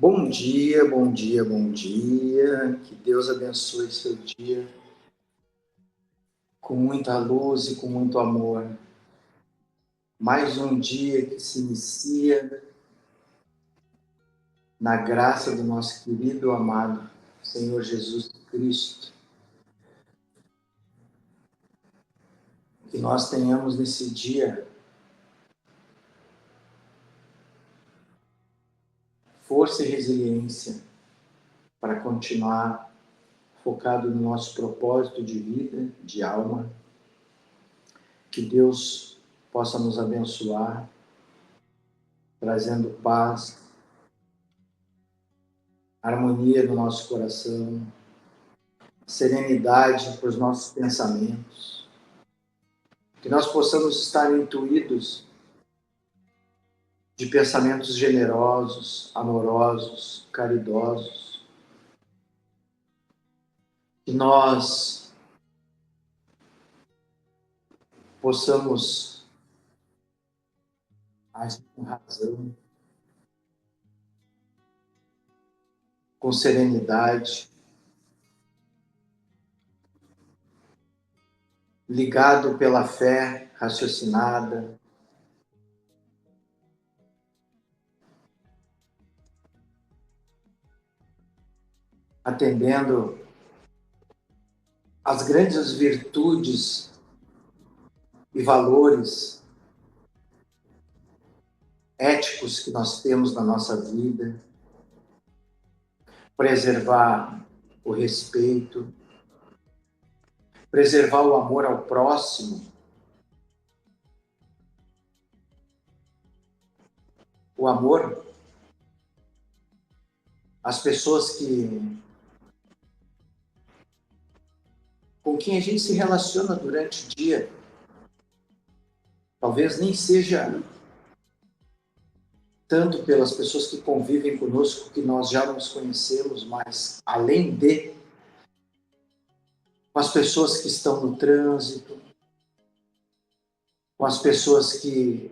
Bom dia, bom dia, bom dia. Que Deus abençoe seu dia com muita luz e com muito amor. Mais um dia que se inicia na graça do nosso querido, amado Senhor Jesus Cristo. Que nós tenhamos nesse dia força e resiliência para continuar focado no nosso propósito de vida, de alma. Que Deus possa nos abençoar, trazendo paz, harmonia no nosso coração, serenidade para os nossos pensamentos, que nós possamos estar intuídos de pensamentos generosos, amorosos, caridosos, que nós possamos agir com razão, com serenidade, ligado pela fé raciocinada, atendendo às grandes virtudes e valores éticos que nós temos na nossa vida, preservar o respeito, preservar o amor ao próximo, o amor às pessoas com quem a gente se relaciona durante o dia. Talvez nem seja tanto pelas pessoas que convivem conosco, que nós já nos conhecemos, mas além com as pessoas que estão no trânsito, com as pessoas que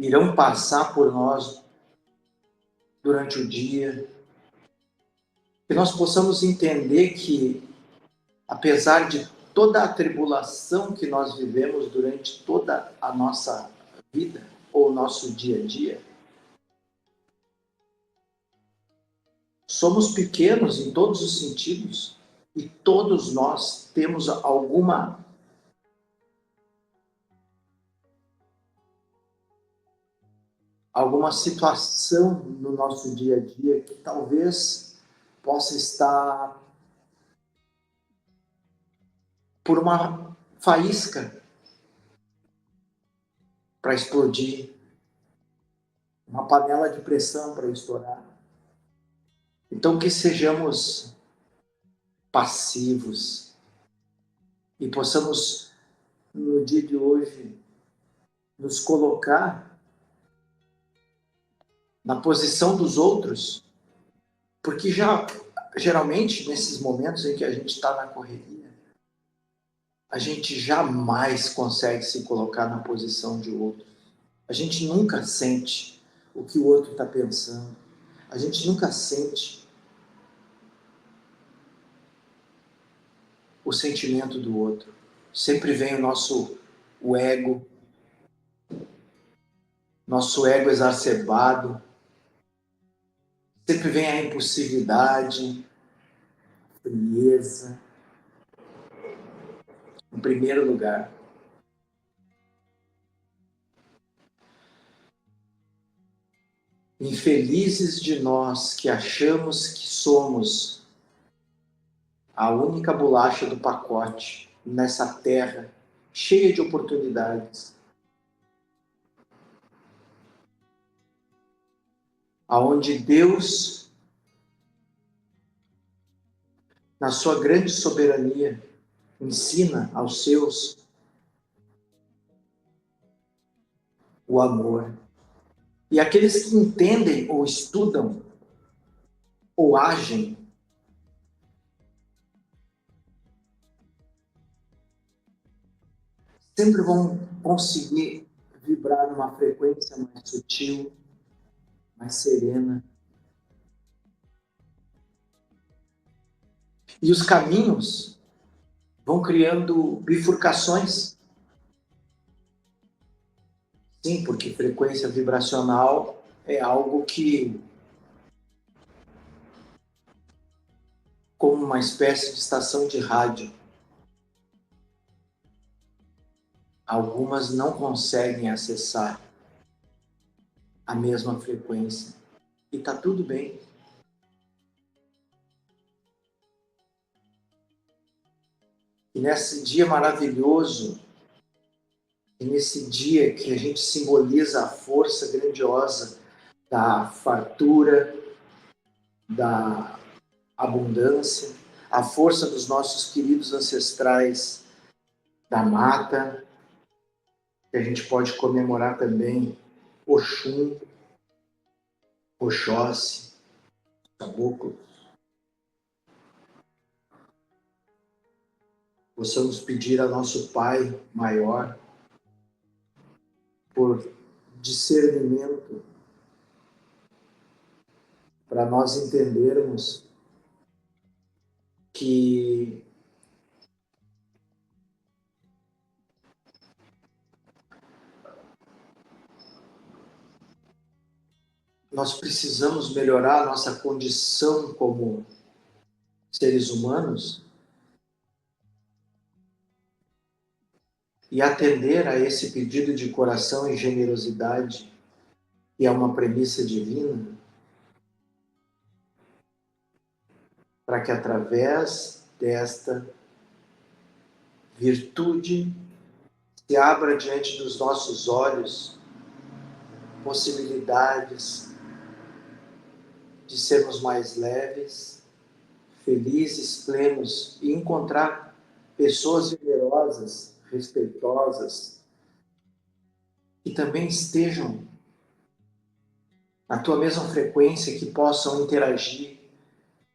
irão passar por nós durante o dia, que nós possamos entender que, apesar de toda a tribulação que nós vivemos durante toda a nossa vida, ou nosso dia a dia, somos pequenos em todos os sentidos e todos nós temos alguma situação no nosso dia a dia que talvez possa estar por uma faísca para explodir, uma panela de pressão para estourar. Então que sejamos passivos e possamos, no dia de hoje, nos colocar na posição dos outros, porque geralmente, nesses momentos em que a gente está na correria, a gente jamais consegue se colocar na posição de outro. A gente nunca sente o que o outro está pensando. A gente nunca sente o sentimento do outro. Sempre vem o ego exacerbado. Sempre vem a impulsividade, a frieza, em primeiro lugar. Infelizes de nós que achamos que somos a única bolacha do pacote nessa terra cheia de oportunidades, aonde Deus, na sua grande soberania, ensina aos seus o amor. E aqueles que entendem ou estudam ou agem sempre vão conseguir vibrar numa frequência mais sutil, mais serena, E os caminhos vão criando bifurcações. Sim, porque frequência vibracional é algo que, como uma espécie de estação de rádio, algumas não conseguem acessar a mesma frequência. E está tudo bem. E nesse dia maravilhoso, e nesse dia que a gente simboliza a força grandiosa da fartura, da abundância, a força dos nossos queridos ancestrais da mata, que a gente pode comemorar também Oxum, Oxóssi, Caboclo. Possamos pedir a nosso Pai maior por discernimento para nós entendermos que nós precisamos melhorar a nossa condição como seres humanos e atender a esse pedido de coração e generosidade, que é uma premissa divina, para que através desta virtude se abra diante dos nossos olhos possibilidades de sermos mais leves, felizes, plenos e encontrar pessoas generosas, respeitosas, que também estejam na tua mesma frequência, que possam interagir,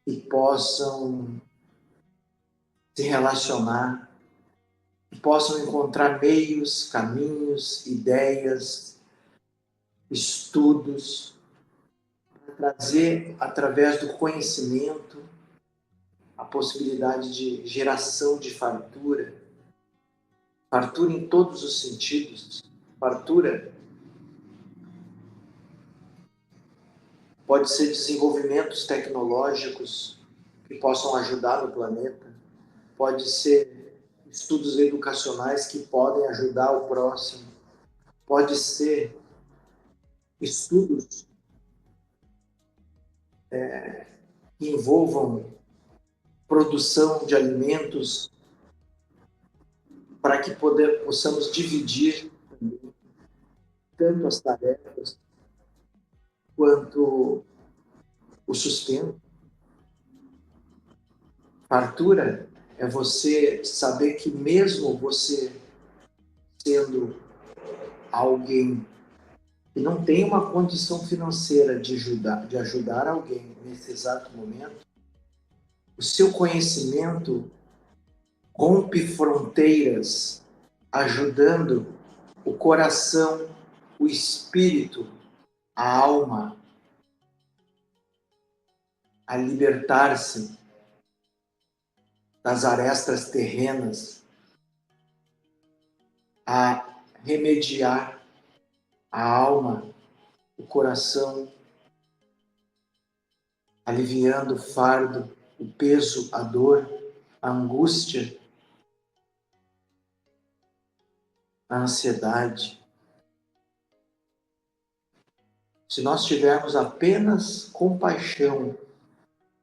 que possam se relacionar, que possam encontrar meios, caminhos, ideias, estudos, para trazer através do conhecimento a possibilidade de geração de fartura, fartura em todos os sentidos. Fartura pode ser desenvolvimentos tecnológicos que possam ajudar no planeta, pode ser estudos educacionais que podem ajudar o próximo, pode ser estudos que envolvam produção de alimentos para que possamos dividir tanto as tarefas quanto o sustento. Fartura é você saber que mesmo você sendo alguém que não tem uma condição financeira de ajudar alguém nesse exato momento, o seu conhecimento rompe fronteiras, ajudando o coração, o espírito, a alma a libertar-se das arestas terrenas, a remediar a alma, o coração, aliviando o fardo, o peso, a dor, a angústia, a ansiedade. Se nós tivermos apenas compaixão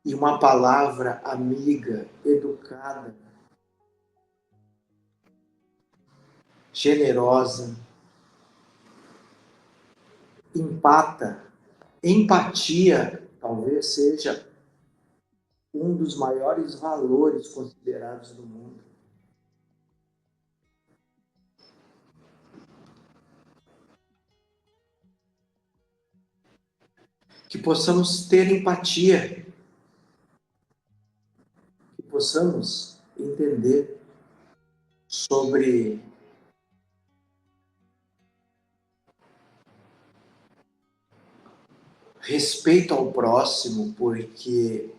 e uma palavra amiga, educada, generosa, empata, empatia talvez seja um dos maiores valores considerados no mundo. Que possamos ter empatia, que possamos entender sobre respeito ao próximo, porque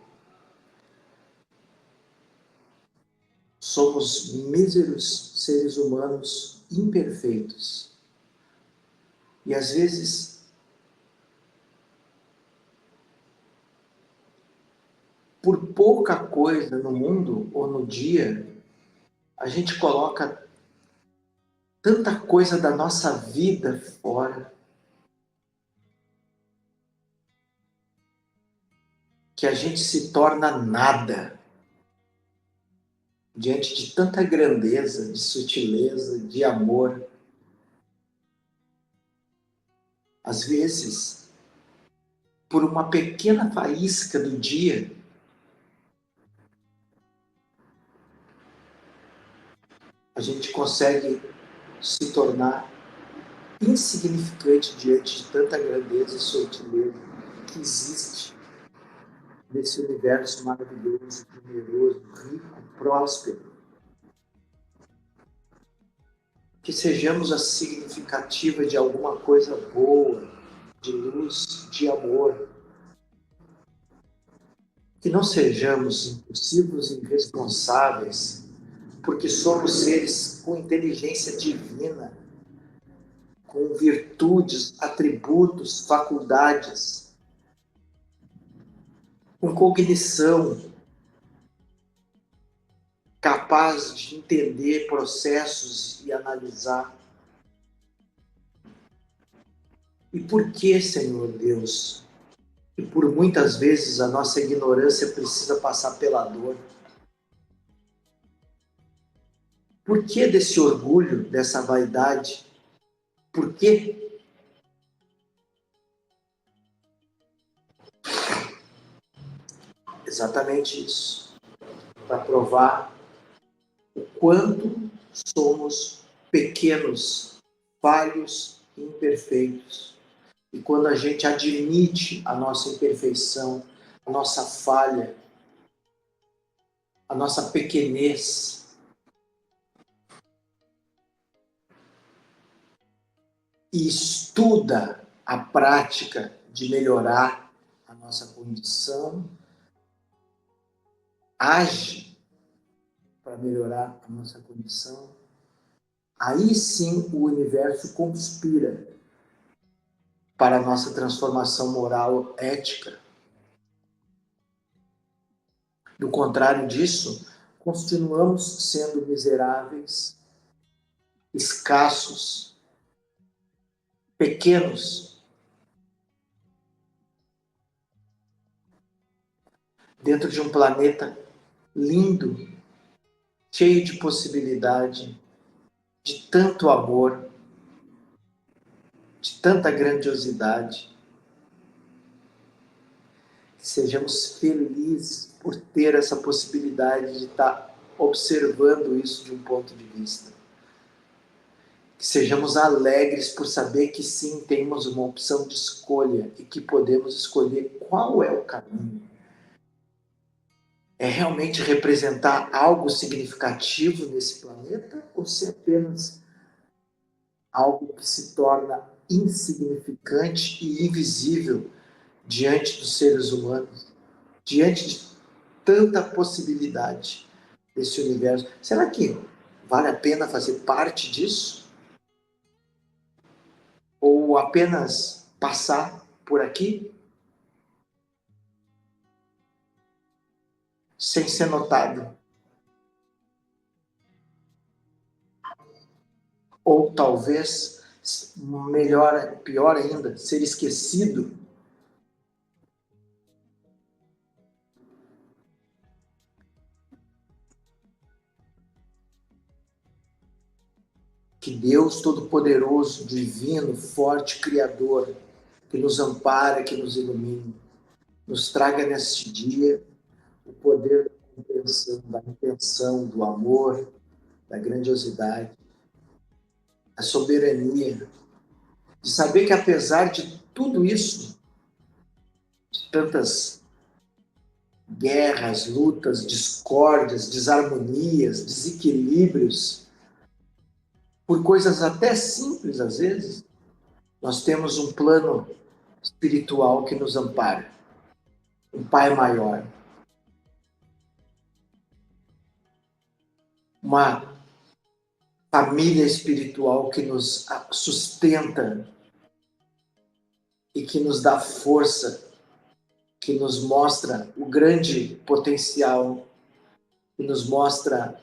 somos míseros seres humanos imperfeitos. E às vezes, por pouca coisa no mundo ou no dia, a gente coloca tanta coisa da nossa vida fora, que a gente se torna nada diante de tanta grandeza, de sutileza, de amor. Às vezes, por uma pequena faísca do dia, a gente consegue se tornar insignificante diante de tanta grandeza e sutileza que existe nesse universo maravilhoso, generoso, rico, próspero. Que sejamos a significativa de alguma coisa boa, de luz, de amor. Que não sejamos impulsivos e irresponsáveis, porque somos seres com inteligência divina, com virtudes, atributos, faculdades, com cognição, capaz de entender processos e analisar. E por que, Senhor Deus? E por muitas vezes a nossa ignorância precisa passar pela dor. Por que desse orgulho, dessa vaidade? Por quê? Exatamente isso. Para provar o quanto somos pequenos, falhos e imperfeitos. E quando a gente admite a nossa imperfeição, a nossa falha, a nossa pequenez, e estuda a prática de melhorar a nossa condição, age para melhorar a nossa condição, aí sim o universo conspira para a nossa transformação moral, ética. Do contrário disso, continuamos sendo miseráveis, escassos, pequenos, dentro de um planeta lindo, cheio de possibilidade, de tanto amor, de tanta grandiosidade. Que sejamos felizes por ter essa possibilidade de estar observando isso de um ponto de vista. Que sejamos alegres por saber que sim, temos uma opção de escolha e que podemos escolher qual é o caminho. É realmente representar algo significativo nesse planeta ou se apenas algo que se torna insignificante e invisível diante dos seres humanos, diante de tanta possibilidade desse universo? Será que vale a pena fazer parte disso? Ou apenas passar por aqui sem ser notado? Ou talvez, melhor, pior ainda, ser esquecido? Que Deus Todo-Poderoso, Divino, Forte, Criador, que nos ampara, que nos ilumine, nos traga neste dia o poder da intenção, do amor, da grandiosidade, da soberania, de saber que apesar de tudo isso, de tantas guerras, lutas, discórdias, desarmonias, desequilíbrios, por coisas até simples às vezes, nós temos um plano espiritual que nos ampara, um Pai maior. uma família espiritual que nos sustenta e que nos dá força, que nos mostra o grande potencial, que nos mostra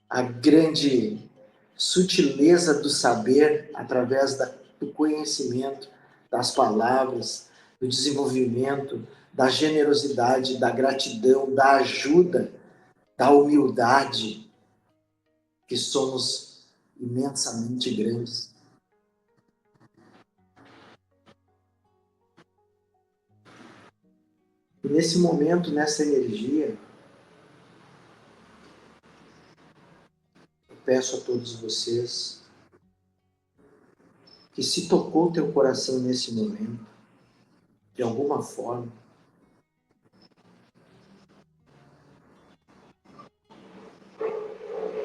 a grande sutileza do saber através do conhecimento, das palavras, do desenvolvimento, da generosidade, da gratidão, da ajuda, da humildade, que somos imensamente grandes. E nesse momento, nessa energia, eu peço a todos vocês que, se tocou o teu coração nesse momento, de alguma forma,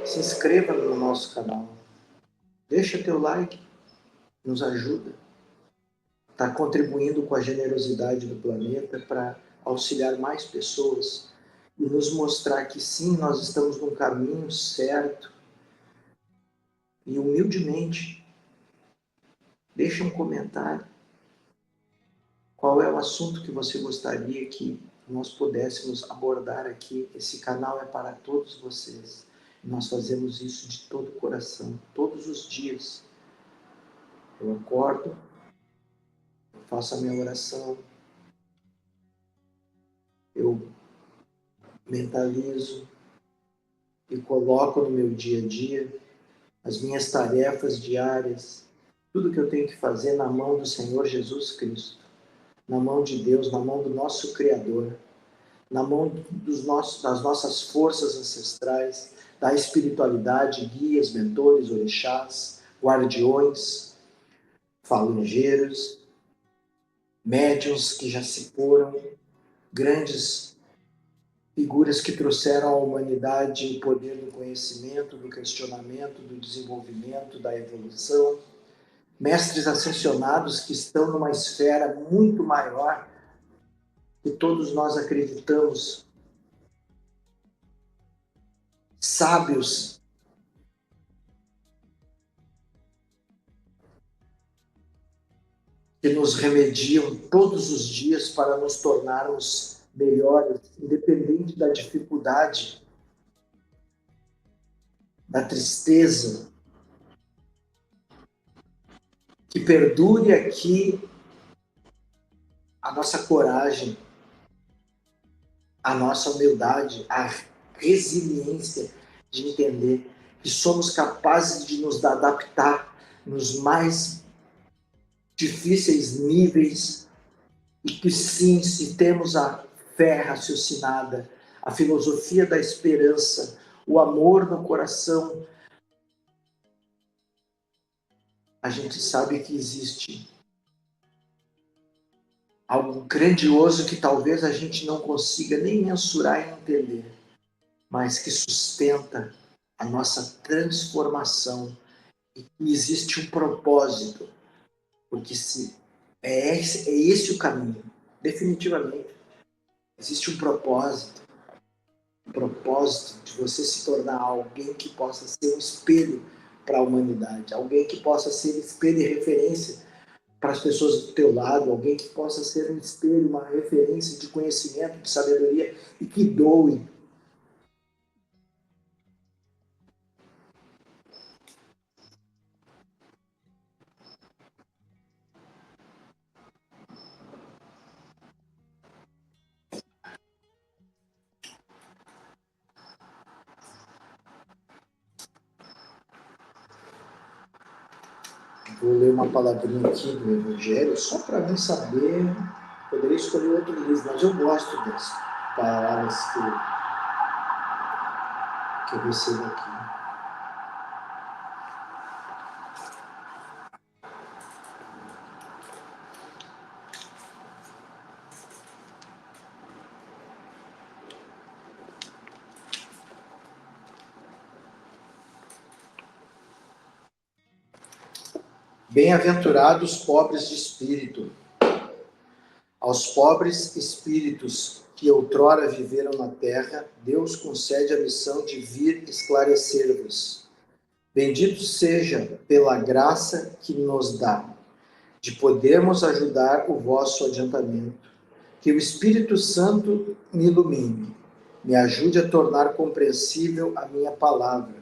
se inscreva no nosso canal, deixa teu like, nos ajuda, está contribuindo com a generosidade do planeta para auxiliar mais pessoas e nos mostrar que sim, nós estamos no caminho certo. E humildemente, deixa um comentário. Qual é o assunto que você gostaria que nós pudéssemos abordar aqui? Esse canal é para todos vocês. Nós fazemos isso de todo o coração, todos os dias. Eu acordo, eu faço a minha oração, eu mentalizo e coloco no meu dia a dia as minhas tarefas diárias, tudo que eu tenho que fazer na mão do Senhor Jesus Cristo, na mão de Deus, na mão do nosso Criador, na mão das nossas forças ancestrais, da espiritualidade, guias, mentores, orixás, guardiões, falangeiros, médiuns que já se foram, grandes figuras que trouxeram à humanidade o poder do conhecimento, do questionamento, do desenvolvimento, da evolução, mestres ascensionados que estão numa esfera muito maior que todos nós acreditamos, sábios que nos remediam todos os dias para nos tornarmos melhores, independente da dificuldade, da tristeza. Que perdure aqui a nossa coragem, a nossa humildade, a resiliência de entender que somos capazes de nos adaptar nos mais difíceis níveis e que sim, se temos a fé raciocinada, a filosofia da esperança, o amor no coração, a gente sabe que existe algo grandioso que talvez a gente não consiga nem mensurar e entender, mas que sustenta a nossa transformação e que existe um propósito, porque é esse o caminho, definitivamente. Existe um propósito de você se tornar alguém que possa ser um espelho para a humanidade, alguém que possa ser espelho e referência para as pessoas do teu lado, alguém que possa ser um espelho, uma referência de conhecimento, de sabedoria e que doe. Vou ler uma palavrinha aqui do Evangelho, só para mim saber. Poderia escolher outro livro, mas eu gosto das palavras que eu recebo aqui. Bem-aventurados pobres de espírito. Aos pobres espíritos que outrora viveram na terra, Deus concede a missão de vir esclarecer-vos. Bendito seja pela graça que nos dá, de podermos ajudar o vosso adiantamento. Que o Espírito Santo me ilumine, me ajude a tornar compreensível a minha palavra.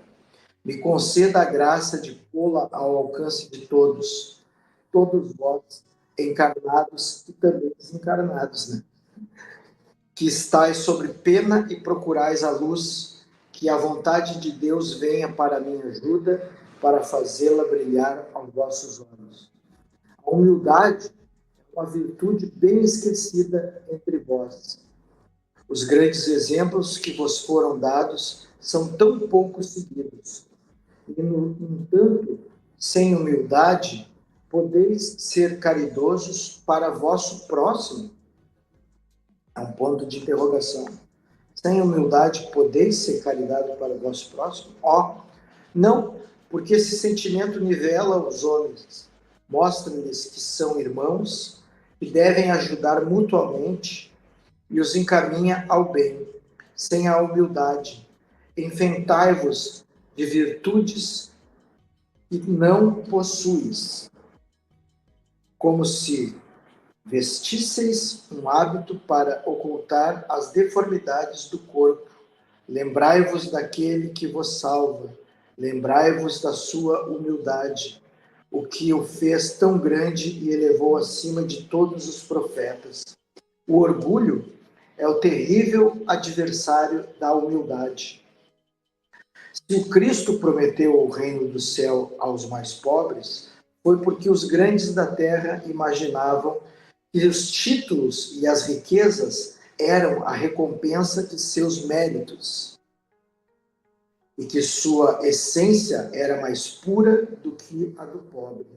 Me conceda a graça de pô-la ao alcance de todos vós, encarnados e também desencarnados, né? Que estais sobre pena e procurais a luz, que a vontade de Deus venha para a minha ajuda, para fazê-la brilhar aos vossos olhos. A humildade é uma virtude bem esquecida entre vós. Os grandes exemplos que vos foram dados são tão pouco seguidos. E, no entanto, sem humildade, podeis ser caridosos para vosso próximo? É um ponto de interrogação. Sem humildade, podeis ser caridade para o vosso próximo? Não, porque esse sentimento nivela os homens, mostra-lhes que são irmãos e devem ajudar mutuamente e os encaminha ao bem. Sem a humildade, enfrentai-vos de virtudes que não possuis, como se vestisseis um hábito para ocultar as deformidades do corpo. Lembrai-vos daquele que vos salva, lembrai-vos da sua humildade, o que o fez tão grande e elevou acima de todos os profetas. O orgulho é o terrível adversário da humildade. Se o Cristo prometeu o reino do céu aos mais pobres, foi porque os grandes da terra imaginavam que os títulos e as riquezas eram a recompensa de seus méritos e que sua essência era mais pura do que a do pobre.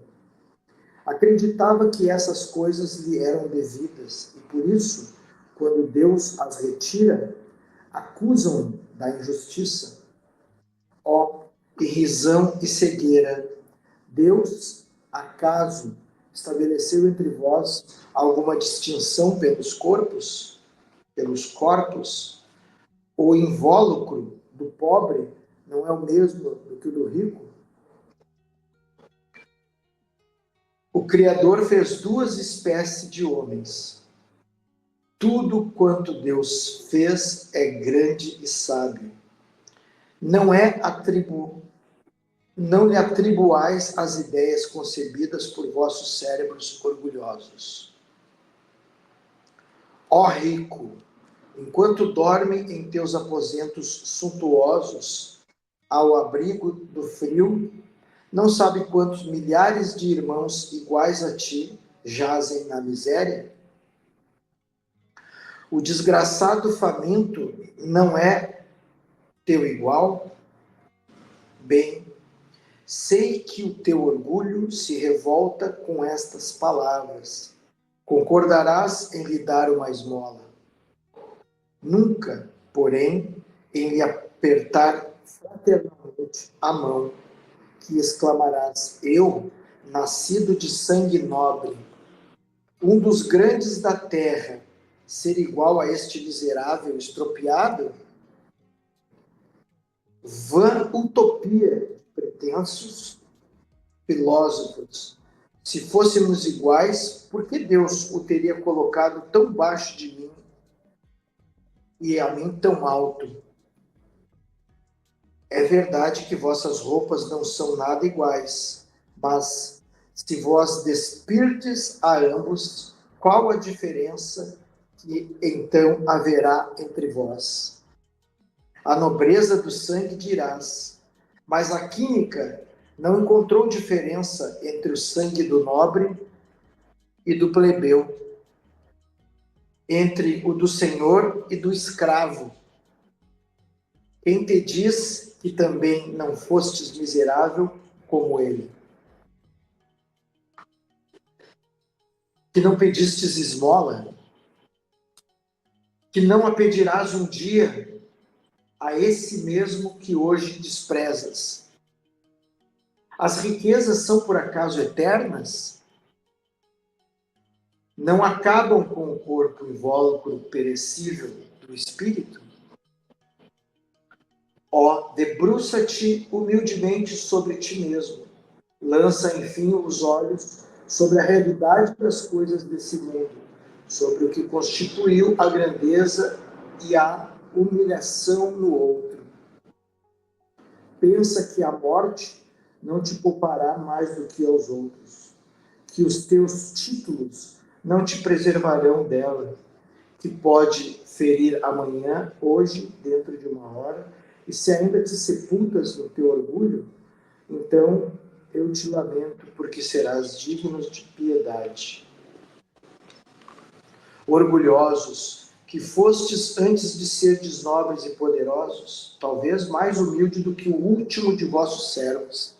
Acreditava que essas coisas lhe eram devidas e por isso, quando Deus as retira, acusam-no da injustiça. Irrisão e cegueira! Deus, acaso, estabeleceu entre vós alguma distinção pelos corpos? O invólucro do pobre não é o mesmo do que o do rico? O Criador fez duas espécies de homens. Tudo quanto Deus fez é grande e sábio. Não lhe atribuais as ideias concebidas por vossos cérebros orgulhosos. Ó rico, enquanto dorme em teus aposentos suntuosos, ao abrigo do frio, não sabe quantos milhares de irmãos iguais a ti jazem na miséria? O desgraçado faminto não é teu igual? Bem, sei que o teu orgulho se revolta com estas palavras. Concordarás em lhe dar uma esmola. Nunca, porém, em lhe apertar fraternalmente a mão, que exclamarás: eu, nascido de sangue nobre, um dos grandes da terra, ser igual a este miserável estropiado? Vã utopia de pretensos filósofos. Se fôssemos iguais, por que Deus o teria colocado tão baixo de mim e a mim tão alto? É verdade que vossas roupas não são nada iguais, mas se vós despirdes a ambos, qual a diferença que então haverá entre vós? A nobreza do sangue dirás, mas a química não encontrou diferença entre o sangue do nobre e do plebeu, entre o do senhor e do escravo. Quem te diz que também não fostes miserável como ele? Que não pedistes esmola? Que não a pedirás um dia a esse mesmo que hoje desprezas? As riquezas são por acaso eternas? não acabam com o corpo invólucro perecível do espírito? Ó, debruça-te humildemente sobre ti mesmo. Lança, enfim, os olhos sobre a realidade das coisas desse mundo, sobre o que constituiu a grandeza e a humilhação no outro. Pensa que a morte não te poupará mais do que aos outros, que os teus títulos não te preservarão dela, que pode ferir amanhã, hoje, dentro de uma hora, e se ainda te sepultas no teu orgulho, então eu te lamento, porque serás digno de piedade. Orgulhosos, que fostes antes de serdes nobres e poderosos, talvez mais humilde do que o último de vossos servos.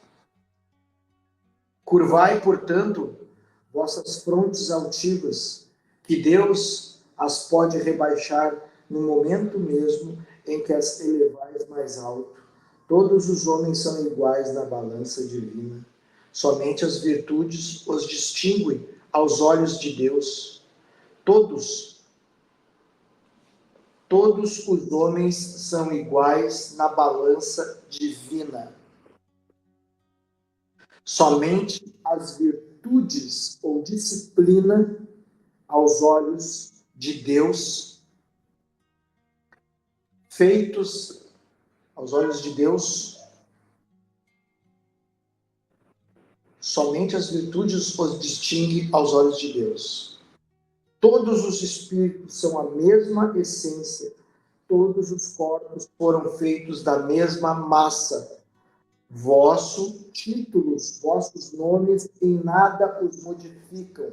Curvai, portanto, vossas frontes altivas, que Deus as pode rebaixar no momento mesmo em que as elevais mais alto. Todos os homens são iguais na balança divina. Somente as virtudes os distinguem aos olhos de Deus. Todos os homens são iguais na balança divina. Somente as virtudes ou disciplina aos olhos de Deus, feitos aos olhos de Deus, somente as virtudes os distinguem aos olhos de Deus. Todos os espíritos são a mesma essência, todos os corpos foram feitos da mesma massa. Vossos títulos, vossos nomes em nada os modificam.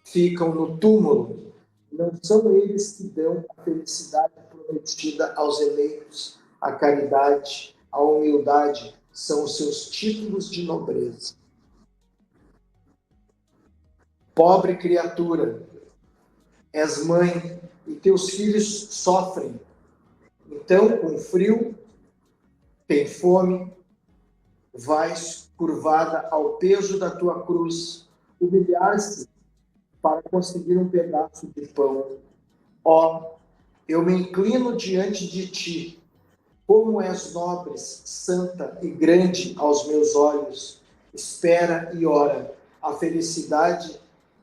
Ficam no túmulo. Não são eles que dão a felicidade prometida aos eleitos, a caridade, a humildade, são os seus títulos de nobreza. Pobre criatura, és mãe e teus filhos sofrem. Então, com frio, tem fome, vais curvada ao peso da tua cruz, humilhar-se para conseguir um pedaço de pão. Ó, eu me inclino diante de ti, como és nobre, santa e grande aos meus olhos. Espera e ora a felicidade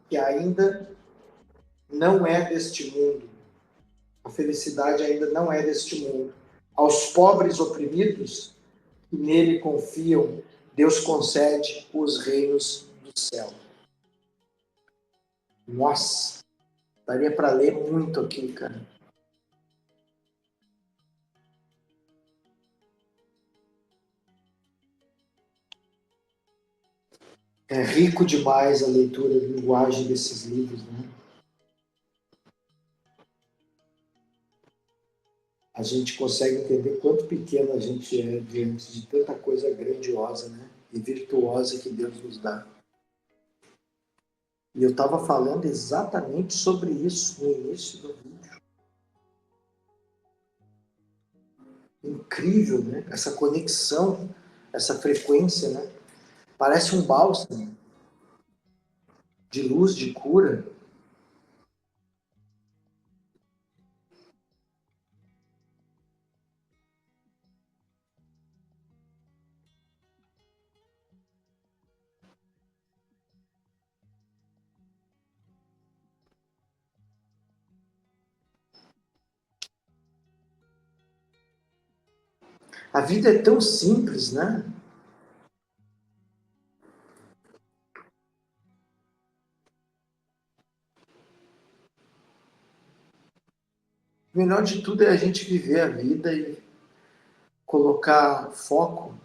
que ainda não é deste mundo. A felicidade ainda não é deste mundo. Aos pobres oprimidos que nele confiam, Deus concede os reinos do céu. Nossa, daria para ler muito aqui, cara. É rico demais a leitura, a linguagem desses livros, né? A gente consegue entender quanto pequeno a gente é diante de tanta coisa grandiosa, né? E virtuosa que Deus nos dá. E eu estava falando exatamente sobre isso no início do vídeo. Incrível, né? Essa conexão, essa frequência, né? Parece um bálsamo de luz, de cura. A vida é tão simples, né? O melhor de tudo é a gente viver a vida e colocar foco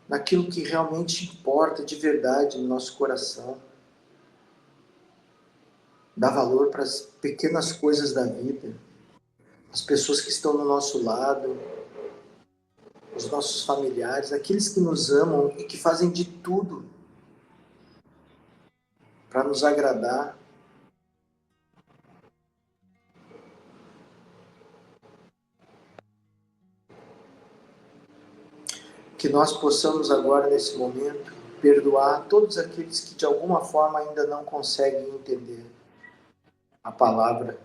naquilo que realmente importa de verdade no nosso coração. Dar valor para as pequenas coisas da vida, as pessoas que estão no nosso lado, os nossos familiares, aqueles que nos amam e que fazem de tudo para nos agradar. Que nós possamos agora, nesse momento, perdoar todos aqueles que de alguma forma ainda não conseguem entender a palavra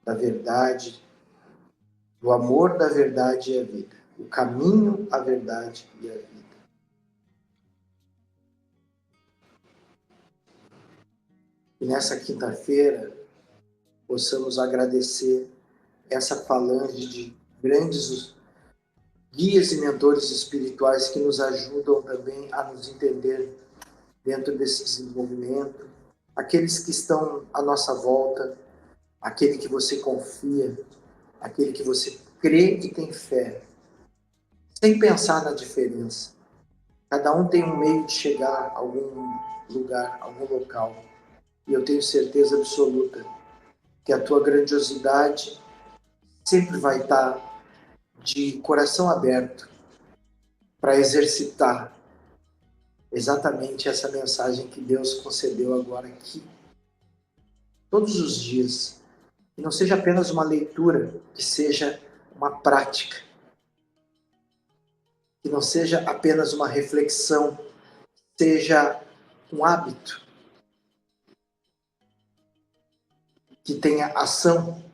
da verdade, do amor da verdade e a vida. O caminho, a verdade e a vida. E nessa quinta-feira, possamos agradecer essa falange de grandes guias e mentores espirituais que nos ajudam também a nos entender dentro desse desenvolvimento, aqueles que estão à nossa volta, aquele que você confia, aquele que você crê e tem fé, sem pensar na diferença. Cada um tem um meio de chegar a algum lugar, a algum local. E eu tenho certeza absoluta que a tua grandiosidade sempre vai estar de coração aberto para exercitar exatamente essa mensagem que Deus concedeu agora aqui, todos os dias. E não seja apenas uma leitura, que seja uma prática. Que não seja apenas uma reflexão, seja um hábito. Que tenha ação.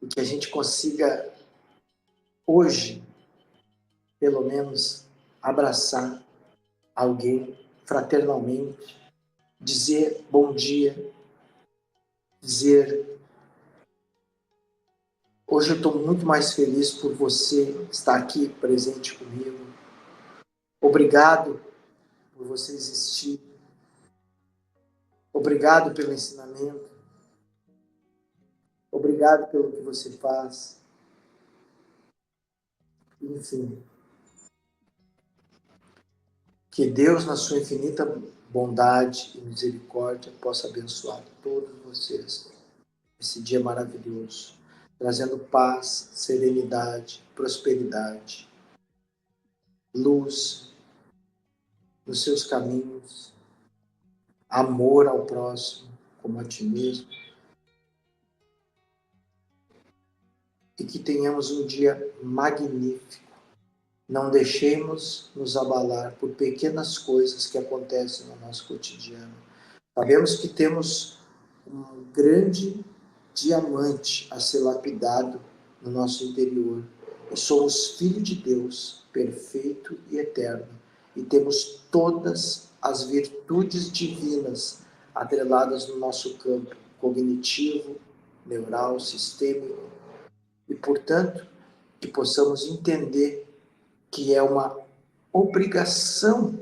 E que a gente consiga, hoje, pelo menos, abraçar alguém fraternalmente, dizer bom dia, dizer: hoje eu estou muito mais feliz por você estar aqui presente comigo. Obrigado por você existir. Obrigado pelo ensinamento. Obrigado pelo que você faz. Enfim, que Deus, na sua infinita bondade e misericórdia, possa abençoar todos vocês esse dia maravilhoso, trazendo paz, serenidade, prosperidade, luz nos seus caminhos, amor ao próximo, como a ti mesmo, e que tenhamos um dia magnífico. Não deixemos nos abalar por pequenas coisas que acontecem no nosso cotidiano. Sabemos que temos um grande diamante a ser lapidado no nosso interior. E somos filhos de Deus, perfeito e eterno. E temos todas as virtudes divinas atreladas no nosso campo cognitivo, neural, sistêmico. E, portanto, que possamos entender que é uma obrigação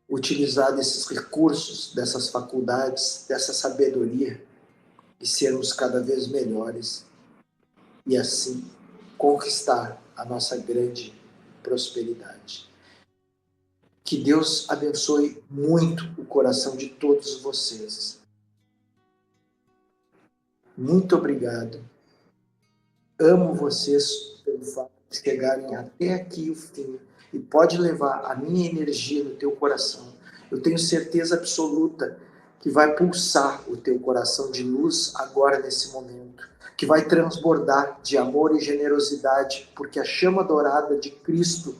utilizar desses recursos, dessas faculdades, dessa sabedoria e sermos cada vez melhores e assim conquistar a nossa grande prosperidade. Que Deus abençoe muito o coração de todos vocês. Muito obrigado. Amo vocês pelo fato de chegarem até aqui o fim e pode levar a minha energia no teu coração. Eu tenho certeza absoluta que vai pulsar o teu coração de luz agora nesse momento, que vai transbordar de amor e generosidade, porque a chama dourada de Cristo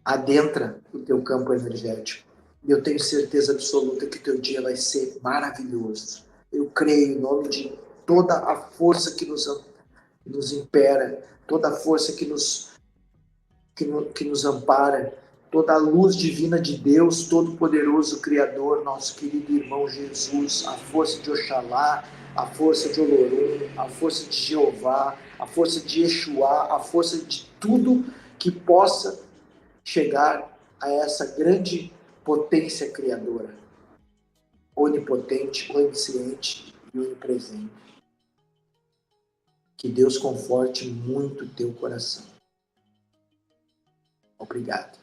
adentra o teu campo energético. E eu tenho certeza absoluta que teu dia vai ser maravilhoso. Eu creio em nome de toda a força que nos impera, toda a força que nos ampara, toda a luz divina de Deus, Todo-Poderoso, Criador, nosso querido irmão Jesus, a força de Oxalá, a força de Olorum, a força de Jeová, a força de Yeshua, a força de tudo que possa chegar a essa grande potência criadora, onipotente, onisciente e onipresente. Que Deus conforte muito o teu coração. Obrigado.